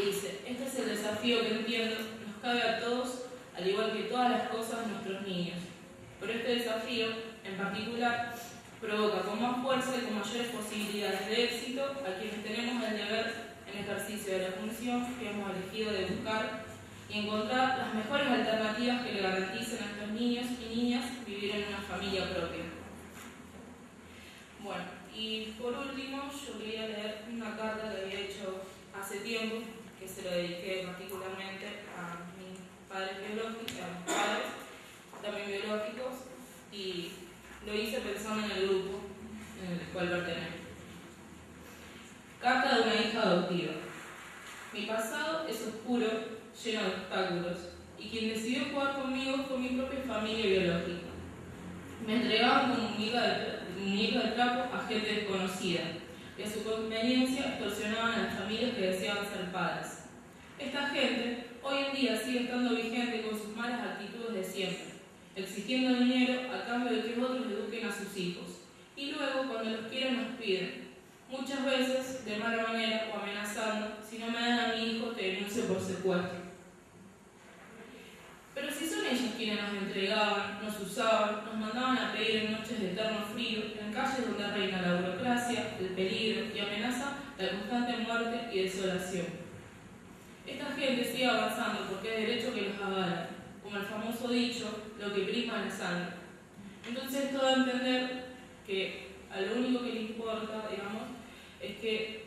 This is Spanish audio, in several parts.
Dice, este es el desafío que entiendo, nos cabe a todos, al igual que todas las cosas, nuestros niños. Pero este desafío, en particular, provoca con más fuerza y con mayores posibilidades de éxito a quienes tenemos el deber en ejercicio de la función que hemos elegido de buscar y encontrar las mejores alternativas que le garanticen a estos niños y niñas vivir en una familia propia. Bueno, y por último, yo quería leer una carta que había hecho hace tiempo, que se lo dediqué particularmente a mis padres biológicos, a mis padres también biológicos, y lo hice pensando en el grupo en el cual pertenezco. Carta de una hija adoptiva. Mi pasado es oscuro, lleno de obstáculos, y quien decidió jugar conmigo fue mi propia familia biológica. Me entregaban como muñeca de trapo a gente desconocida, y a su conveniencia extorsionaban a las familias que deseaban ser padres. Esta gente hoy en día sigue estando vigente con sus malas actitudes de siempre, exigiendo dinero a cambio de que otros eduquen a sus hijos, y luego cuando los quieren nos piden, muchas veces de mala manera o amenazando, si no me dan a mi hijo te denuncio por secuestro. Pero si son ellos quienes nos entregaban, nos usaban, nos mandaban a pedir en noches de eterno frío, en calles donde reina la burocracia, el peligro y amenaza la constante muerte y desolación. Esta gente sigue avanzando porque es derecho que los avala, como el famoso dicho, lo que prima es la sangre. Entonces esto da a entender que a lo único que le importa, digamos, es que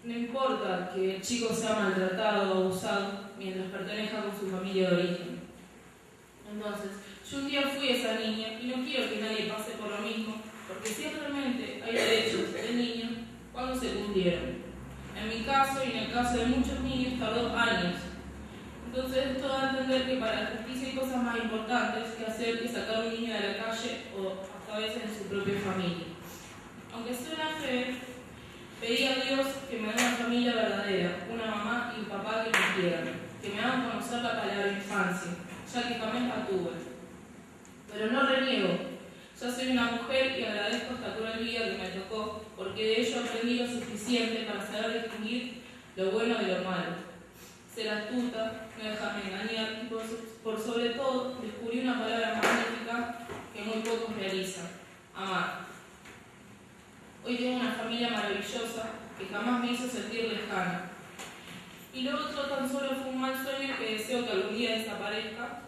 no importa que el chico sea maltratado o abusado mientras pertenezca con su familia de origen. Entonces, yo un día fui esa niña y no quiero que nadie pase por lo mismo, porque si realmente hay derechos de niños, ¿cuándo se cumplieron? En mi caso y en el caso de muchos niños tardó años. Entonces esto da a entender que para la justicia hay cosas más importantes que hacer que sacar a un niño de la calle o hasta a veces de su propia familia. Aunque suena feo, pedí a Dios que me dé una familia verdadera, una mamá y un papá que me quieran, que me hagan conocer la palabra infancia, ya que jamás la tuve. Pero no reniego, ya soy una mujer y agradezco esta cruel vida que me tocó, porque de ello aprendí lo suficiente para saber distinguir lo bueno de lo malo. Ser astuta, no dejarme engañar y por sobre todo descubrí una palabra magnífica que muy pocos realizan, amar. Hoy tengo una familia maravillosa que jamás me hizo sentir lejana. Y lo otro tan solo fue un mal sueño que deseo que algún día desaparezca,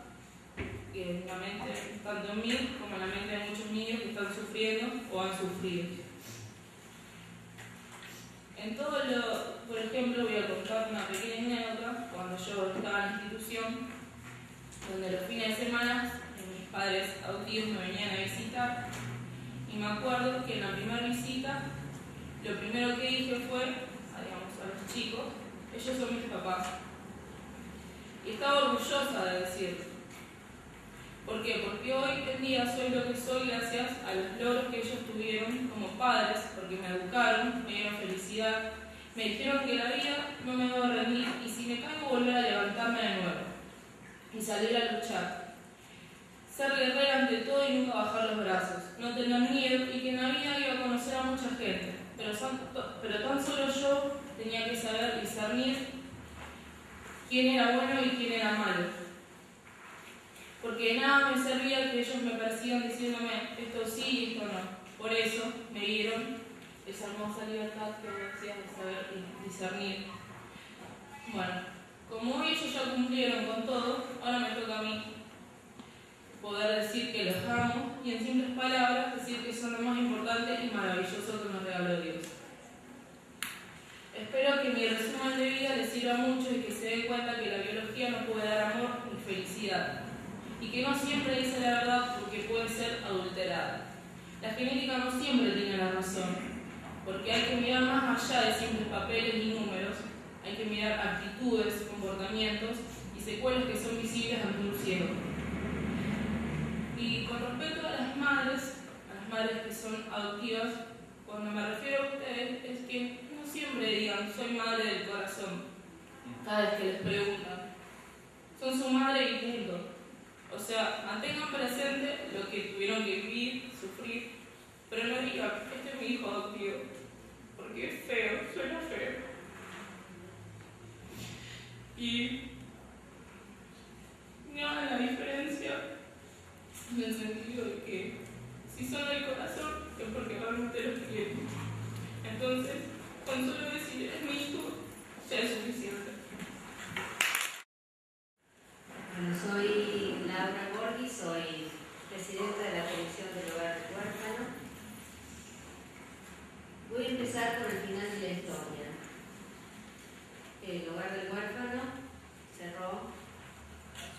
que en la mente, tanto en mí como en la mente de muchos niños que están sufriendo o han sufrido. En todo por ejemplo, voy a contar una pequeña anécdota cuando yo estaba en la institución, donde los fines de semana mis padres adoptivos me venían a visitar, y me acuerdo que en la primera visita, lo primero que dije fue, a los chicos, ellos son mis papás. Y estaba orgullosa de decirlo. ¿Por qué? Porque hoy en día soy lo que soy gracias a los logros que ellos tuvieron como padres, porque me educaron, me dieron felicidad, me dijeron que la vida no me va a rendir y si me caigo volver a levantarme de nuevo y salir a luchar. Ser guerrera ante todo y nunca bajar los brazos, no tener miedo y que en la vida iba a conocer a mucha gente, pero tan solo yo tenía que saber discernir quién era bueno y quién era malo. Porque de nada me servía que ellos me persigan diciéndome esto sí y esto no. Por eso me dieron esa hermosa libertad que decías de saber discernir. Bueno, como ellos ya cumplieron con todo, ahora me toca a mí poder decir que los amo y en simples palabras decir que son lo más importante y maravilloso que nos regaló Dios. Espero que mi resumen de vida les sirva mucho y que se den cuenta que la biología no puede dar amor ni felicidad. Y que no siempre dice la verdad porque puede ser adulterada. La genética no siempre tiene la razón, porque hay que mirar más allá de simples papeles y números, hay que mirar actitudes, comportamientos y secuelas que son visibles ante un ciego. Y con respecto a las madres que son adoptivas, cuando me refiero a ustedes es que no siempre digan soy madre del corazón, cada vez que les preguntan. Son su madre y punto. O sea, mantengan presente lo que tuvieron que vivir, sufrir, pero no digan, este es mi hijo adoptivo, porque es feo, suena feo. y me hagan la diferencia en el sentido de que si son del corazón es porque realmente los quieren. Entonces, con solo decir es mi hijo, ya es suficiente. Bueno, soy Laura Borghi, soy presidenta de la Comisión del Hogar del Huérfano. Voy a empezar por el final de la historia. El Hogar del Huérfano cerró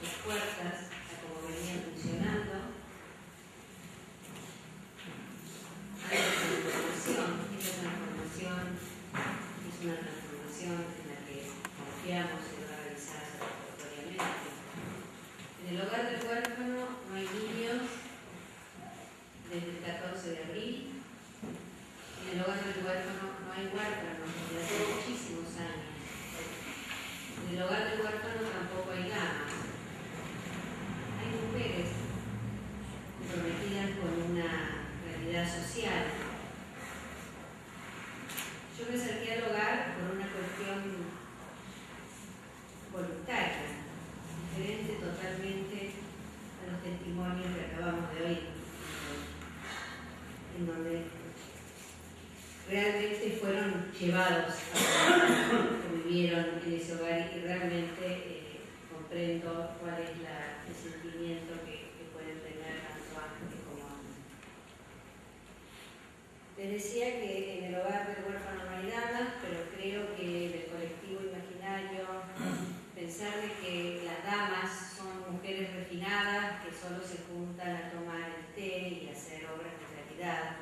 sus puertas a como venía funcionando. Hay una transformación, esa transformación es una transformación en la que confiamos y va a realizar satisfactoriamente. En el Hogar del Huérfano no hay niños desde el 14 de abril. En el Hogar del Huérfano no hay huérfanos desde hace muchísimos años. En el Hogar del Huérfano tampoco hay damas. Hay mujeres comprometidas con una realidad social. Yo me acerqué al hogar por una cuestión voluntaria, diferente totalmente a los testimonios que acabamos de oír, en donde realmente fueron llevados a vivieron en ese hogar y realmente comprendo cuál es el sentimiento que pueden tener tanto antes como antes. Les decía que en el Hogar del Huérfano no hay damas, pero creo que en el colectivo imaginario pensar de que las damas son mujeres refinadas que solo se juntan a tomar el té y a hacer obras de caridad.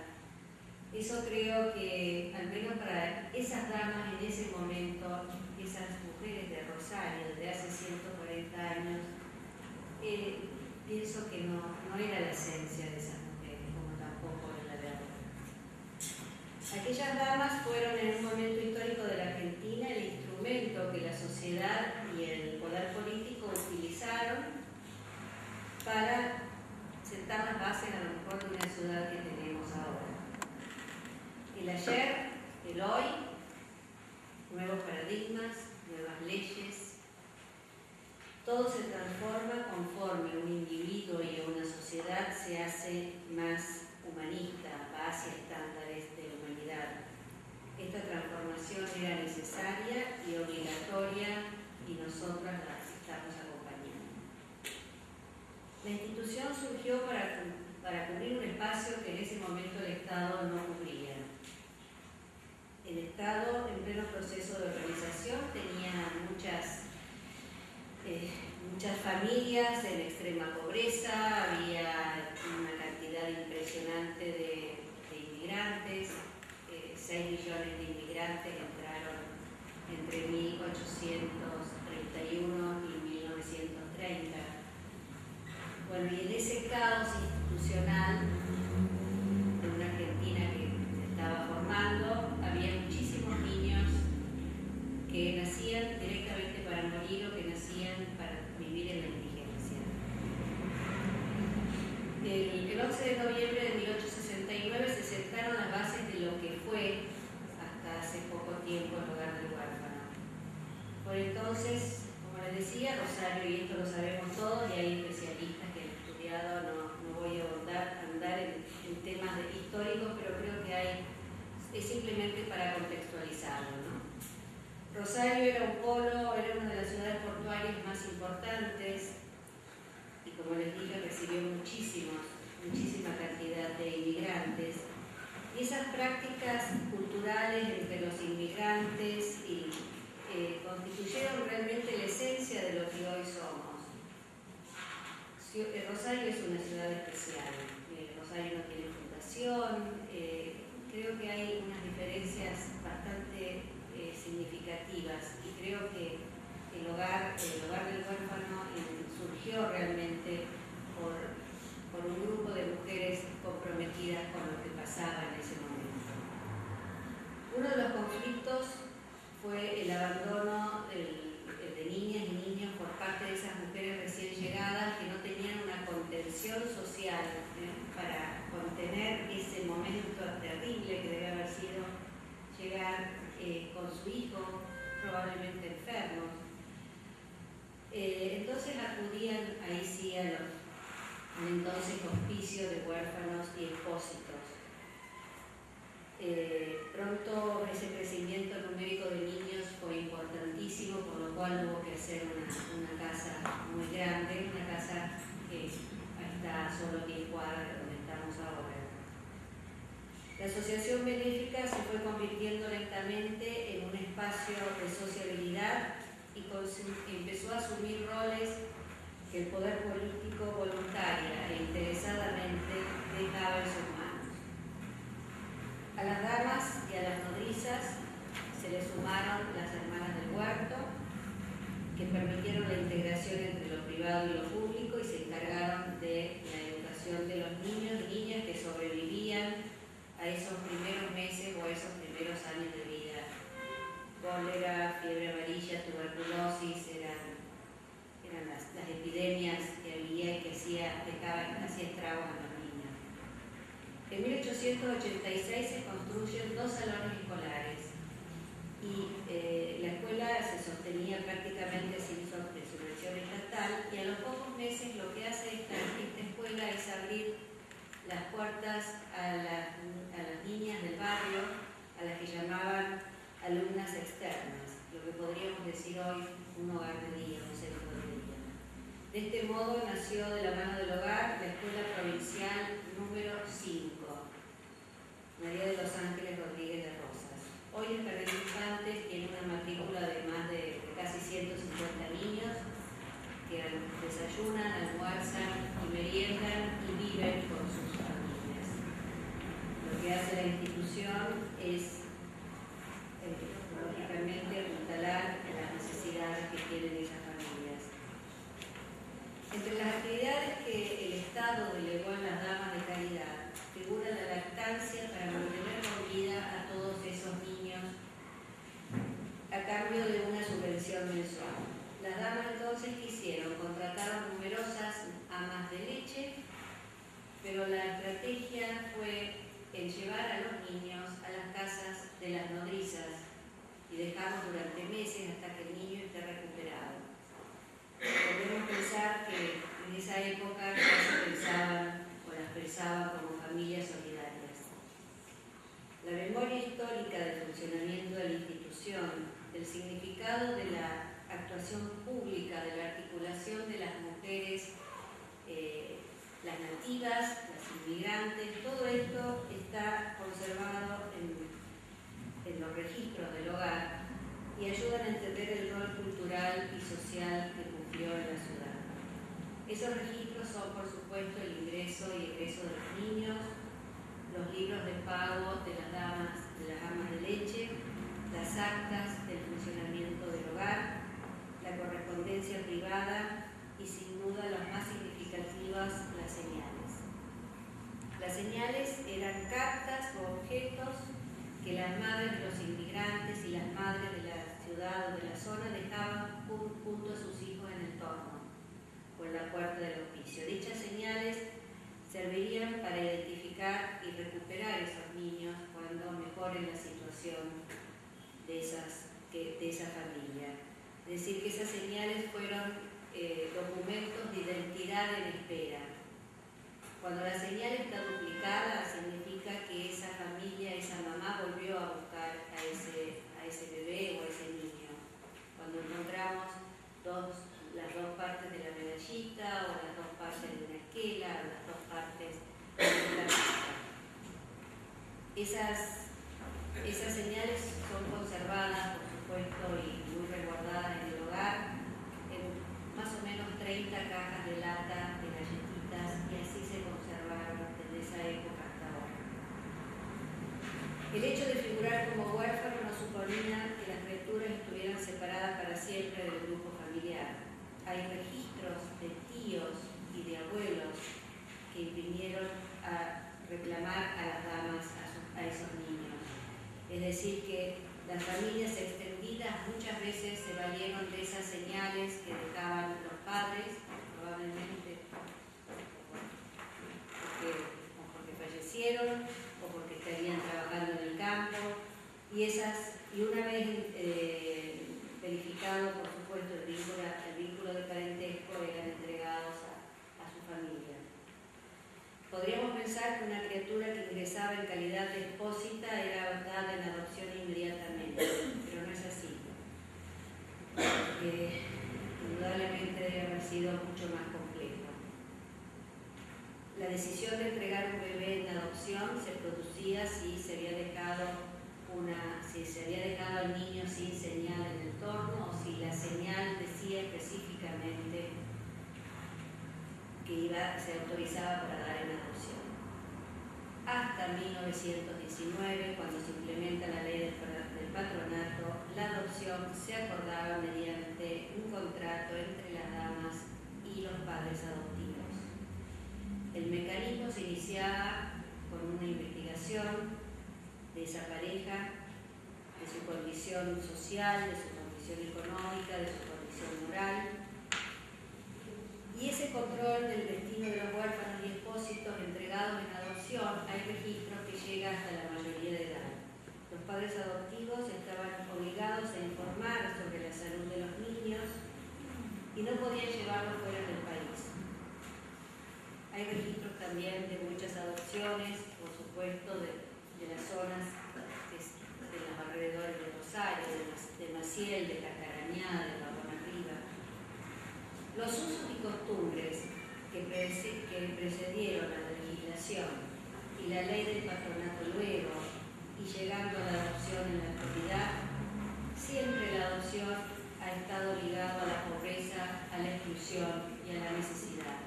Eso creo que, al menos para esas damas en ese momento, esas mujeres de Rosario desde hace 140 años, pienso que no era la esencia de esas mujeres, como tampoco es la de ahora. Aquellas damas fueron en un momento histórico de la Argentina el instrumento que la sociedad y el poder político utilizaron para sentar las bases a lo mejor de una ciudad que tenemos ahora. El ayer, el hoy, nuevos paradigmas, nuevas leyes, todo se transforma conforme un individuo y una sociedad se hace más humanista, va hacia estándares de humanidad. Esta transformación era necesaria y obligatoria y nosotras la estamos acompañando. La institución surgió para cubrir un espacio que en ese momento el Estado no cubría. El Estado, en pleno proceso de organización, tenía muchas familias en extrema pobreza, había una cantidad impresionante de inmigrantes, 6 millones de inmigrantes entraron entre 1831 y 1930. Bueno, y en ese caos institucional de una Argentina que se estaba formando, había muchísimos niños que nacían directamente para morir o que nacían para vivir en la indigencia. El 11 de noviembre de 1869 se sentaron las bases de lo que fue, hasta hace poco tiempo, el Hogar del Huérfano. Por entonces, como les decía, Rosario, y esto lo sabemos todos, y hay especialistas que han estudiado, no voy a andar en temas históricos, pero creo que es simplemente para contextualizarlo, ¿no? Rosario era un polo, era una de las ciudades portuarias más importantes y, como les dije, recibió muchísima cantidad de inmigrantes. Y esas prácticas culturales entre los inmigrantes constituyeron realmente la esencia de lo que hoy somos. Rosario es una ciudad especial. Rosario no tiene fundación. Creo que hay unas diferencias bastante significativas y creo que el hogar del huérfano surgió realmente por un grupo de mujeres comprometidas con lo que pasaba en ese momento. Uno de los conflictos fue el abandono de niñas y niños por parte de esas mujeres recién llegadas que no tenían una contención social para contener ese momento terrible que debe haber sido llegar con su hijo, probablemente enfermo. el entonces Hospicio de Huérfanos y Expósitos. Pronto ese crecimiento numérico de niños fue importantísimo, por lo cual hubo que hacer una casa muy grande, una casa que está a solo 10 cuadras de donde estamos ahora. La asociación benéfica se fue convirtiendo lentamente en un espacio de sociabilidad y empezó a asumir roles que el poder político voluntaria e interesadamente dejaba en sus manos. A las damas y a las nodrizas se le sumaron las hermanas del huerto, que permitieron la integración entre lo privado y lo público y se encargaron de la educación de los niños y niñas que sobrevivían a esos primeros meses o a esos primeros años de vida. Cólera, fiebre amarilla, tuberculosis eran las epidemias que había y que hacía estragos en los niños. En 1886 se construyen 2 salones escolares y la escuela se sostenía prácticamente sin subvención estatal, y a los pocos meses lo que hace esta escuela es abrir las puertas a las niñas del barrio, a las que llamaban alumnas externas, lo que podríamos decir hoy un hogar de día, un centro de día. De este modo nació de la mano del hogar la Escuela Provincial número 5, María de los Ángeles Rodríguez de Rosas. Hoy el Jardín de Infantes tiene una matrícula de más de casi 150 niños que desayunan, almuerzan y meriendan y viven con sus familias. Lo que hace la institución es, lógicamente, apuntalar las necesidades que tienen esas familias. Entre las actividades que el Estado delegó en las damas de caridad figura la lactancia para mantener con vida a todos esos niños a cambio de una subvención mensual. Las damas entonces ¿qué hicieron? Contrataron numerosas amas de leche, pero la estrategia fue el llevar a los niños a las casas de las nodrizas y dejarlos durante meses hasta que el niño esté recuperado. Podemos pensar que en esa época ya se pensaban o las pensaban como familias solidarias. La memoria histórica del funcionamiento de la institución, el significado de la actuación pública, de la articulación de las mujeres, las nativas, las inmigrantes, todo esto está conservado en los registros del hogar y ayudan a entender el rol cultural y social que cumplió en la ciudad. Esos registros son, por supuesto, el ingreso y egreso de los niños, los libros de pago de las amas de leche, las actas del funcionamiento del hogar, la correspondencia privada y, sin duda, las más significativas, las señales. Las señales eran cartas o objetos que las madres de los inmigrantes y las madres de la ciudad o de la zona dejaban junto a sus hijos en el torno o en la puerta del hospicio. Dichas señales servirían para identificar y recuperar esos niños cuando mejoren la situación de esa familia. Es decir, que esas señales fueron documentos de identidad en espera. Cuando la señal está duplicada, significa que esa familia, esa mamá volvió a buscar a ese bebé o a ese niño. Cuando encontramos las dos partes de la medallita, o las dos partes de una esquela, o las dos partes de una pista. Esas señales son conservadas, por supuesto, y muy resguardadas en el hogar, en más o menos 30 cajas de lata de galletitas, y así se conservaron desde esa época hasta ahora. El hecho de figurar como huérfano no suponía que las criaturas estuvieran separadas para siempre del grupo familiar. Hay registros de tíos y de abuelos que vinieron a reclamar a las damas, a esos niños. Es decir, que las familias extendidas muchas veces se valieron de esas señales que dejaban los padres, probablemente porque fallecieron o porque estarían trabajando en el campo, y una vez verificado, por supuesto, el vínculo de parentesco, eran entregados a su familia. calidad de expósita era dada en adopción inmediatamente, pero no es así. Indudablemente debe haber sido mucho más complejo. La decisión de entregar un bebé en adopción se producía si se había dejado al niño sin señal en el entorno o si la señal decía específicamente que se autorizaba para dar en adopción. Hasta 1919, cuando se implementa la ley del patronato, la adopción se acordaba mediante un contrato entre las damas y los padres adoptivos. El mecanismo se iniciaba con una investigación de esa pareja, de su condición social, de su condición económica, de su condición moral. Y ese control del destino de los huérfanos y expósitos entregados en adopción, hay registros que llegan hasta la mayoría de edad. Los padres adoptivos estaban obligados a informar sobre la salud de los niños y no podían llevarlos fuera del país. Hay registros también de muchas adopciones, por supuesto, de las zonas de los alrededores de Rosario, de Maciel, de Castarañá, de Vagón Arriba. Los usos y costumbres que precedieron a la legislación y la ley del patronato luego, y llegando a la adopción en la actualidad, siempre la adopción ha estado ligada a la pobreza, a la exclusión y a la necesidad.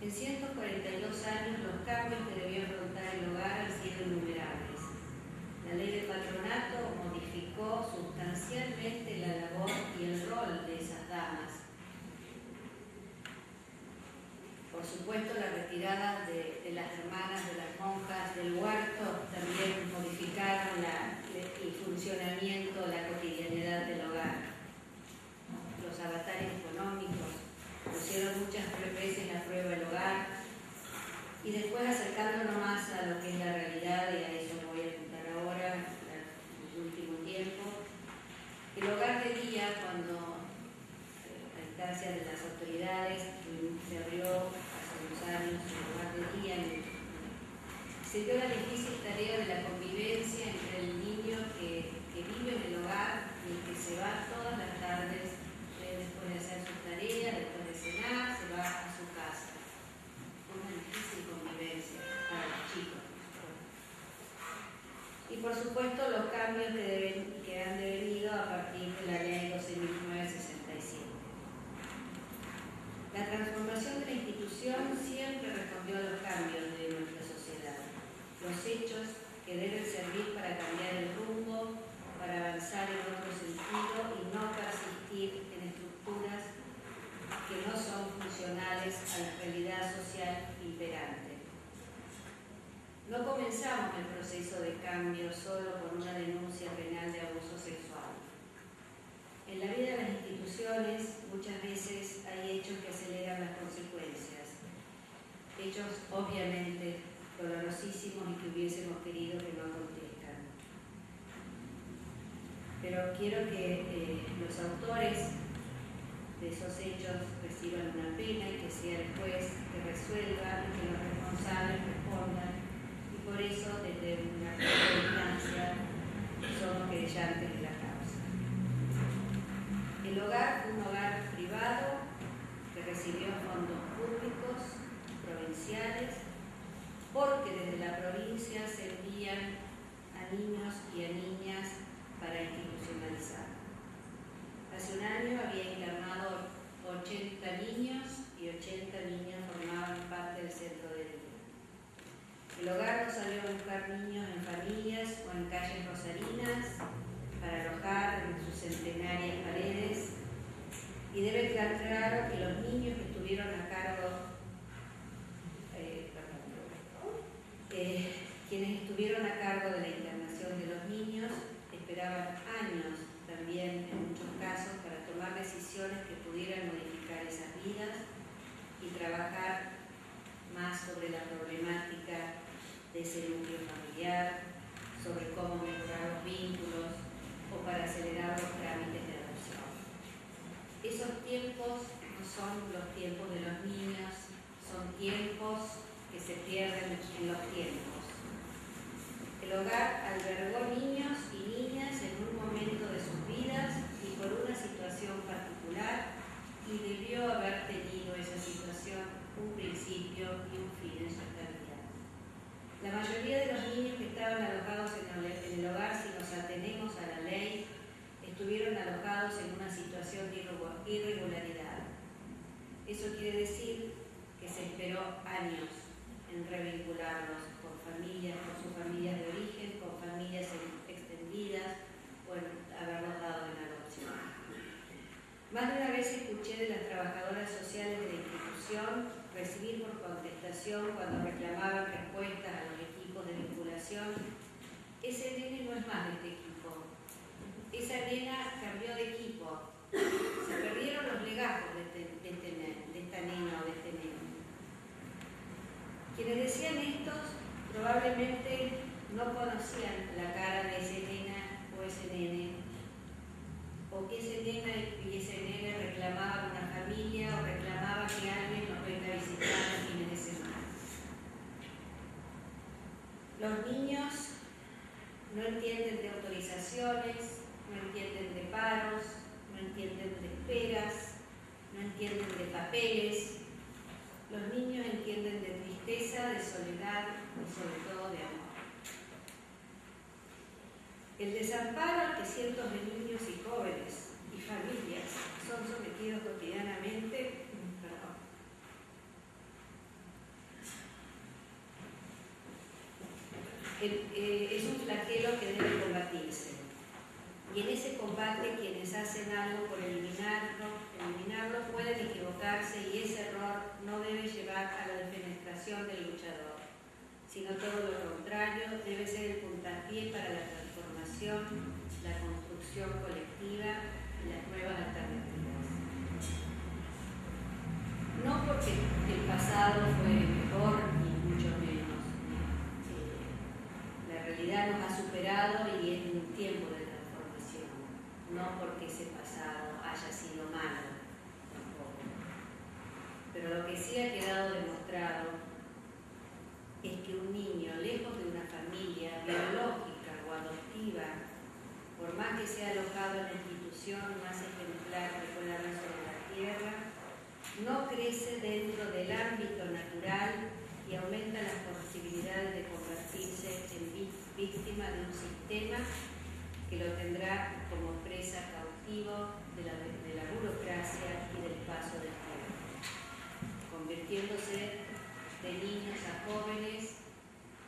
En 142 años los cambios que debió afrontar el hogar han sido innumerables. La ley del patronato modificó sustancialmente la labor y el rol de esas damas. Por supuesto, la retirada de las hermanas, de las monjas del huerto también modificaron el funcionamiento, la cotidianidad del hogar. Los avatares económicos pusieron muchas veces a prueba el hogar y después acercándonos más a lo que es la realidad, y a eso me voy a apuntar ahora, en el último tiempo. El hogar de día, cuando a instancia de las autoridades se abrió hace unos años el hogar de día, se dio la difícil tarea de la convivencia entre el niño que vive en el hogar y el que se va todas las tardes después de hacer sus tareas, después de cenar, se va a su casa. Una difícil convivencia para los chicos. Y por supuesto los cambios que han devenido a partir de la ley 12.967. La transformación de la institución siempre respondió a los cambios de nuestra sociedad. Los hechos que deben servir para cambiar el rumbo, para avanzar en otro sentido y no persistir en estructuras que no son funcionales a la realidad social imperante. No comenzamos el proceso de cambio solo con una denuncia penal de abuso sexual. En la vida de las instituciones muchas veces hay hechos que aceleran las consecuencias, hechos obviamente dolorosísimos y que hubiésemos querido que no acontezcan. Pero quiero que los autores de esos hechos reciban una pena y que sea el juez que resuelva y que los responsables respondan, y por eso desde una primera instancia somos querellantes de la causa. El hogar fue un hogar privado que recibió fondos públicos, provinciales, porque desde la provincia se envían a niños y a niñas para institucionalizar. Hace un año había internado 80 niños y 80 niñas formaban parte del centro de día. El hogar no salió a buscar niños en familias o en calles rosarinas para alojar en sus centenarias paredes, y debe quedar claro que los niños que estuvieron a cargo, quienes estuvieron a cargo de la internación de los niños esperaban años también en muchos casos para tomar decisiones que pudieran modificar esas vidas y trabajar más sobre la problemática de ese núcleo familiar, sobre cómo mejorar los vínculos o para acelerar los trámites de adopción. Esos tiempos no son los tiempos de los niños, son tiempos que se pierden en los tiempos. hogar albergó niños y niñas en un momento de sus vidas y por una situación particular, y debió haber tenido esa situación un principio y un fin en su eternidad. La mayoría de los niños que estaban alojados en el hogar, si nos atenemos a la ley, estuvieron alojados en una situación de irregularidad. Eso quiere decir que se esperó años en revincularlos con familias, con sus familias de origen, con familias extendidas o en haberlos dado en adopción. Más de una vez escuché de las trabajadoras sociales de la institución recibir por contestación cuando reclamaban respuestas a los equipos de vinculación: ese nene no es más de este equipo, esa nena cambió de equipo, se perdieron los legajos de esta nena o de este nene. Quienes decían estos probablemente no conocían la cara de ese nena o ese nene, o que ese nena y ese nene reclamaban una familia o reclamaban que alguien los venga a visitar los fines de semana. Los niños no entienden de autorizaciones, no entienden de paros, no entienden de esperas, no entienden de papeles. Los niños entienden de tristeza, de soledad y sobre todo de amor. El desamparo al que cientos de niños y jóvenes y familias son sometidos cotidianamente, es un flagelo que debe combatirse. Y en ese combate quienes hacen algo por eliminarlo pueden equivocarse, y ese error no debe llevar a la defenestración del luchador, sino todo lo contrario, debe ser el puntapié para la transformación, la construcción colectiva y las nuevas alternativas. No porque el pasado fue mejor, ni mucho menos. La realidad nos ha superado y es un tiempo de transformación, no porque ese pasado haya sido malo tampoco. Pero lo que sí ha quedado demostrado es que un niño, lejos de una familia biológica o adoptiva, por más que sea alojado en la institución más ejemplar que pueda haber sobre la tierra, no crece dentro del ámbito natural y aumenta las posibilidades de convertirse en víctima de un sistema que lo tendrá como presa cautivo de la burocracia y del paso del tiempo, convirtiéndose de niños a jóvenes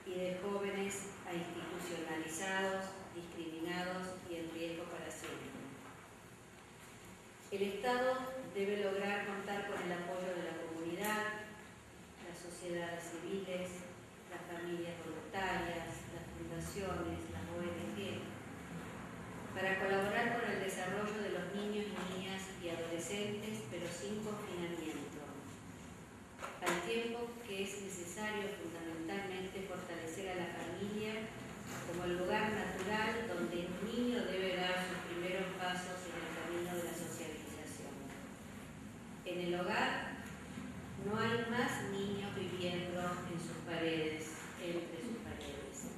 y de jóvenes a institucionalizados, discriminados y en riesgo para siempre. El Estado debe lograr contar con el apoyo de la comunidad, las sociedades civiles, las familias voluntarias, las fundaciones, las ONG, para colaborar con el desarrollo de los niños, niñas y adolescentes, pero sin confinamiento, al tiempo que es necesario fundamentalmente fortalecer a la familia como el lugar natural donde el niño debe dar sus primeros pasos en el camino de la socialización. En el hogar no hay más niños viviendo en sus paredes, entre sus paredes.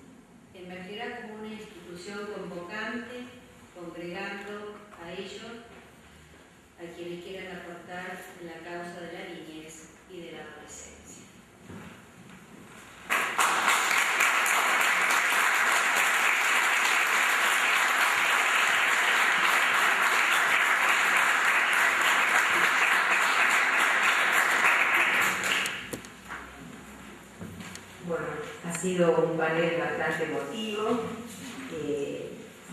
Emergerá como una institución convocante, congregando a ellos, a quienes quieran aportar en la causa de la niñez y de la adolescencia. Bueno, ha sido un panel bastante emotivo,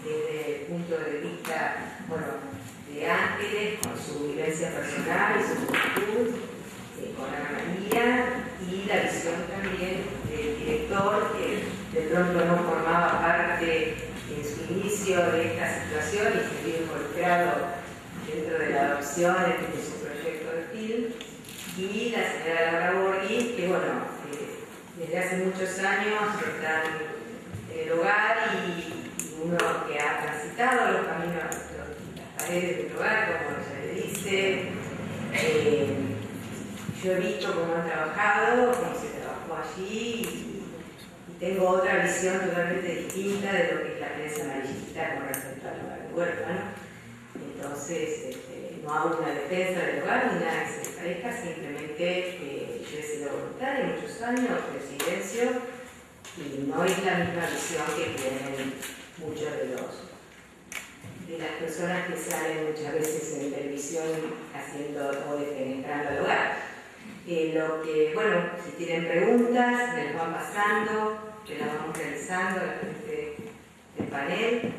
desde el punto de vista, de Ángeles, con su vivencia personal y su juventud, con Ana María, y la visión también del director, que de pronto no formaba parte en su inicio de esta situación y se vio involucrado dentro de la adopción de su proyecto de film, y la señora Laura Borghi, que desde hace muchos años está en el hogar, y uno que ha transitado los caminos, las paredes del hogar, como ella le dice. Yo he visto cómo han trabajado, cómo se trabajó allí, y tengo otra visión totalmente distinta de lo que es la prensa amarillista con respecto al hogar huérfano. Entonces, no hago una defensa del hogar ni nada que se parezca, simplemente yo he sido voluntaria muchos años de silencio y no es la misma visión que tienen muchos de las personas que salen muchas veces en televisión haciendo o defenestrando al hogar. Lo que, bueno, si tienen preguntas, me las van pasando, me las vamos realizando a la gente del panel.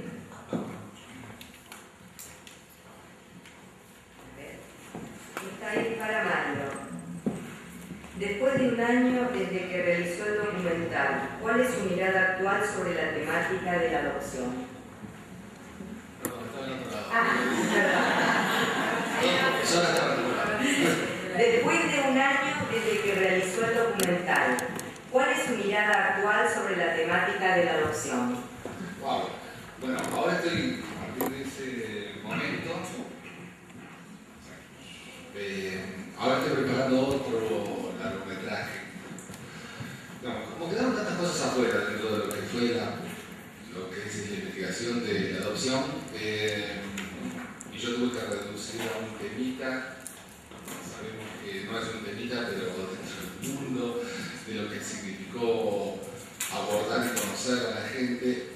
Está ahí para Mario. Después de un año desde que realizó el documental, ¿cuál es su mirada actual sobre la temática de la adopción? Después de un año desde que realizó el documental, ¿cuál es su mirada actual sobre la temática de la adopción? Wow. Bueno, ahora estoy, a partir de ese momento, ahora estoy preparando otro largometraje. No, como quedaron tantas cosas afuera dentro de lo que fue lo que es la investigación de la adopción, y yo tuve que reducir a un temita. Sabemos que no es un temita, pero dentro del mundo de lo que significó abordar y conocer a la gente